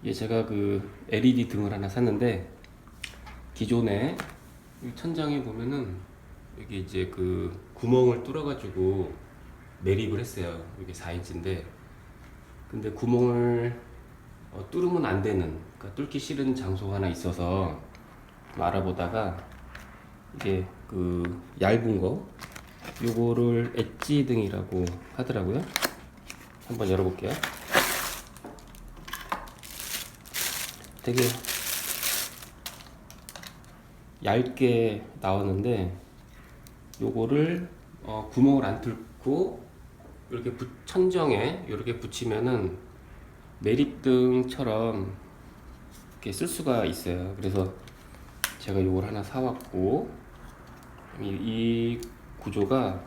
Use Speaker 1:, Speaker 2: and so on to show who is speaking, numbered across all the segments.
Speaker 1: 제가 그 LED 등을 하나 샀는데, 기존에 이 천장에 보면은 여기 이제 그 구멍을 뚫어가지고 매립을 했어요. 이게 4인치인데, 근데 구멍을 뚫으면 안 되는, 그러니까 뚫기 싫은 장소가 하나 있어서 좀 알아보다가 이게 그 얇은 거, 요거를 엣지 등이라고 하더라고요. 한번 열어볼게요. 되게 얇게 나왔는데, 요거를 구멍을 안 뚫고 이렇게 천정에 이렇게 붙이면은 매립등처럼 이렇게 쓸 수가 있어요. 그래서 제가 요걸 하나 사왔고, 이 구조가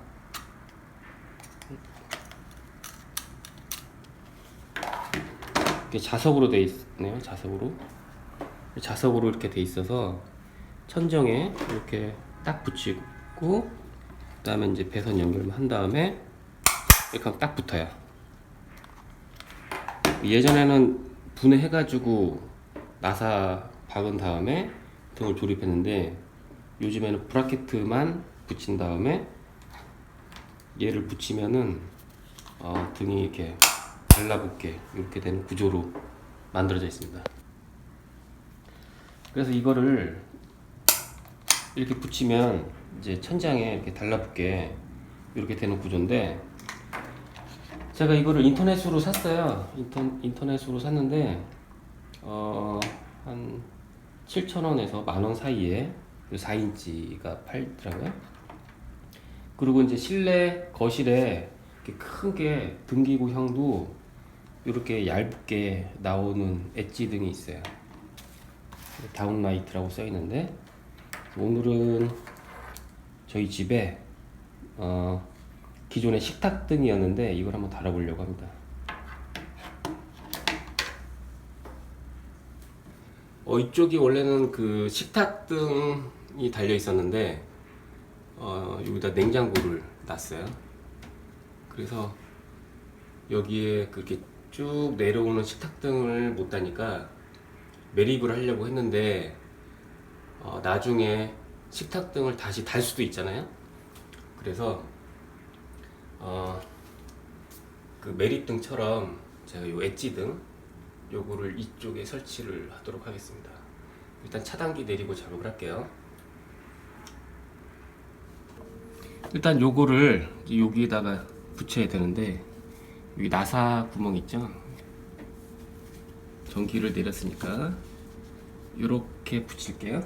Speaker 1: 이렇게 자석으로 돼 있네요. 자석으로 이렇게 돼 있어서 천정에 이렇게 딱 붙이고, 그 다음에 이제 배선 연결만 한 다음에 이렇게 하면 딱 붙어요. 예전에는 분해해가지고 나사 박은 다음에 등을 조립했는데, 요즘에는 브라켓만 붙인 다음에 얘를 붙이면은 등이 이렇게 달라붙게 이렇게 되는 구조로 만들어져 있습니다. 그래서 이거를 이렇게 붙이면 이제 천장에 이렇게 달라붙게 이렇게 되는 구조인데, 제가 이거를 인터넷으로 샀어요. 인터넷으로 샀는데 한 7,000원에서 10,000원 사이에 4인치가 팔더라고요. 그리고 이제 실내 거실에 이렇게 크게 등기구형도 이렇게 얇게 나오는 엣지 등이 있어요. 다운라이트라고 써 있는데, 오늘은 저희 집에 기존의 식탁 등이었는데 이걸 한번 달아보려고 합니다. 이쪽이 원래는 그 식탁 등이 달려 있었는데 여기다 냉장고를 놨어요. 그래서 여기에 그렇게 쭉 내려오는 식탁 등을 못 다니까 매립을 하려고 했는데, 나중에 식탁 등을 다시 달 수도 있잖아요. 그래서 그 매립등처럼 제가 요 엣지 등 요거를 이쪽에 설치를 하도록 하겠습니다. 일단 차단기 내리고 작업을 할게요. 일단 요거를 여기에다가 붙여야 되는데, 여기 나사 구멍 있죠? 전기를 내렸으니까 요렇게 붙일게요.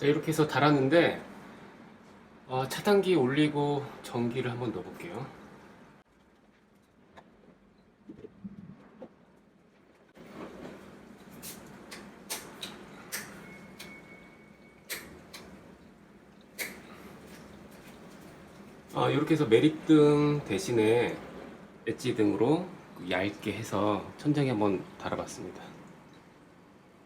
Speaker 1: 자, 이렇게 해서 달았는데 차단기 올리고 전기를 한번 넣어 볼게요. 이렇게 해서 매립등 대신에 엣지 등으로 얇게 해서 천장에 한번 달아봤습니다.